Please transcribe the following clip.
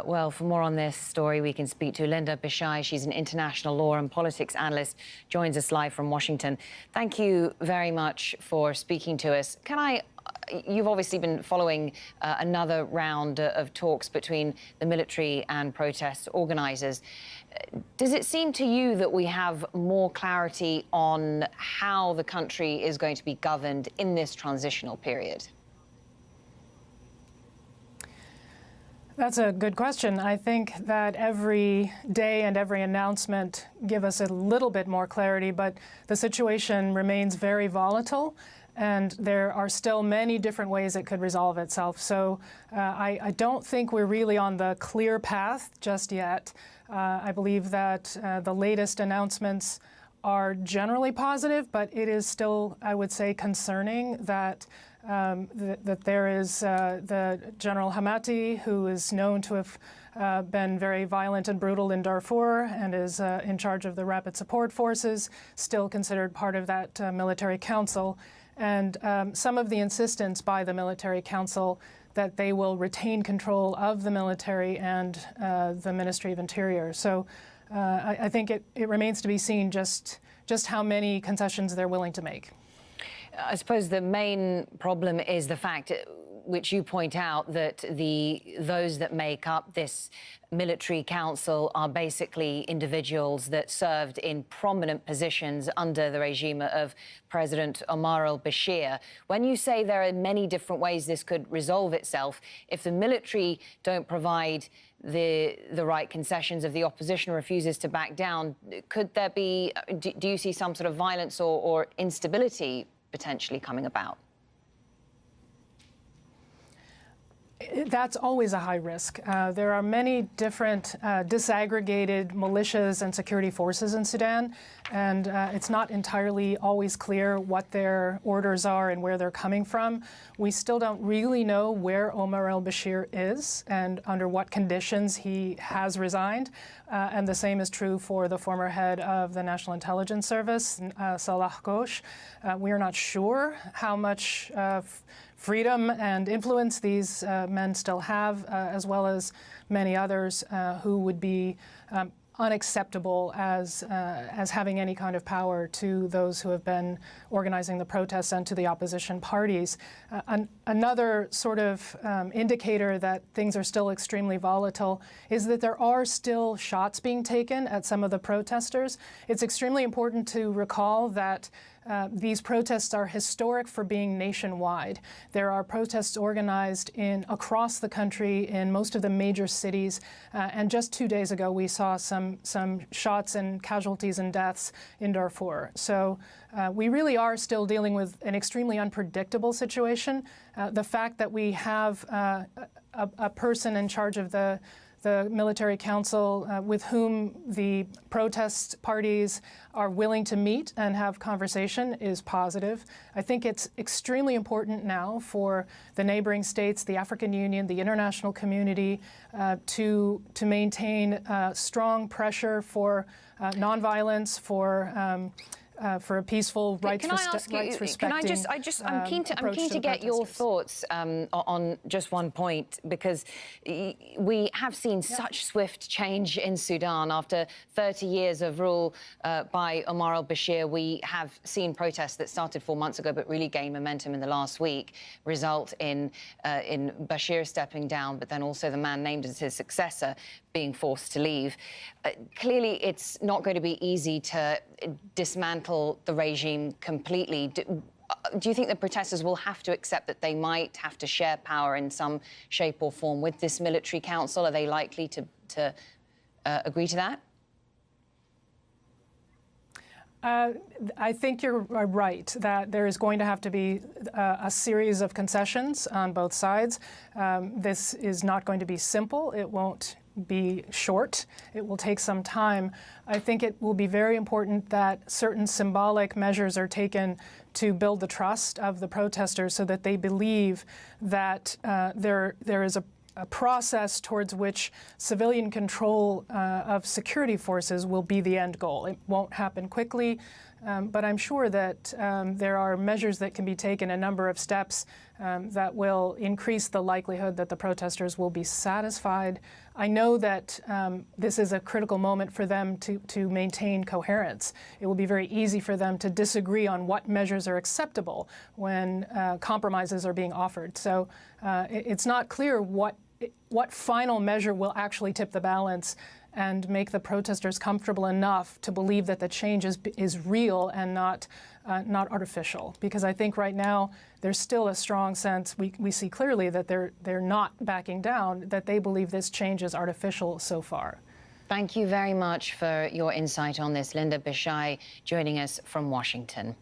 Well, for more on this story, we can speak to Linda Bashir. She's an international law and politics analyst, joins us live from Washington. Thank you very much for speaking to us. You've obviously been following another round of talks between the military and protest organisers. Does it seem to you that we have more clarity on how the country is going to be governed in this transitional period? That's a good question. I think that every day and every announcement give us a little bit more clarity, but the situation remains very volatile, and there are still many different ways it could resolve itself. So I don't think we're really on the clear path just yet. I believe that the latest announcements are generally positive, but it is still, I would say, concerning that that there is the General Hamati, who is known to have been very violent and brutal in Darfur and is in charge of the Rapid Support Forces, still considered part of that military council. And some of the insistence by the military council that they will retain control of the military and the Ministry of Interior. So I think it remains to be seen just how many concessions they're willing to make. I suppose the main problem is the fact, which you point out, that those that make up this military council are basically individuals that served in prominent positions under the regime of President Omar al-Bashir. When you say there are many different ways this could resolve itself, if the military don't provide the right concessions, if the opposition refuses to back down, could there be, do you see some sort of violence or instability potentially coming about? That's always a high risk. There are many different disaggregated militias and security forces in Sudan, and it's not entirely always clear what their orders are and where they're coming from. We still don't really know where Omar al-Bashir is and under what conditions he has resigned. And the same is true for the former head of the National Intelligence Service, Salah Ghosh. We are not sure how much freedom and influence these men still have, as well as many others who would be unacceptable as having any kind of power to those who have been organizing the protests and to the opposition parties. Another sort of indicator that things are still extremely volatile is that there are still shots being taken at some of the protesters. It's extremely important to recall that these protests are historic for being nationwide. There are protests organized across the country in most of the major cities, and just 2 days ago we saw some shots and casualties and deaths in Darfur. So we really are still dealing with an extremely unpredictable situation. The fact that we have a person in charge of the military council with whom the protest parties are willing to meet and have conversation is positive. I think it's extremely important now for the neighboring states, the African Union, the international community to maintain strong pressure for nonviolence, for a peaceful rights-respecting I'm keen to get your thoughts on just one point, because we have seen such swift change in Sudan. After 30 years of rule by Omar al-Bashir, we have seen protests that started 4 months ago but really gained momentum in the last week, result in Bashir stepping down, but then also the man named as his successor being forced to leave. Clearly, it's not going to be easy to dismantle the regime completely. Do you think the protesters will have to accept that they might have to share power in some shape or form with this military council? Are they likely to agree to that? I think you're right that there is going to have to be a series of concessions on both sides. This is not going to be simple. It won't be short. It will take some time. I think it will be very important that certain symbolic measures are taken to build the trust of the protesters so that they believe that there is a process towards which civilian control of security forces will be the end goal. It won't happen quickly, but I'm sure that there are measures that can be taken, a number of steps that will increase the likelihood that the protesters will be satisfied. I know that this is a critical moment for them to maintain coherence. It will be very easy for them to disagree on what measures are acceptable when compromises are being offered. So it's not clear what final measure will actually tip the balance and make the protesters comfortable enough to believe that the change is real and not artificial. Because I think right now there's still a strong sense, we see clearly that they're not backing down, that they believe this change is artificial so far. Thank you very much for your insight on this. Linda Bashir joining us from Washington.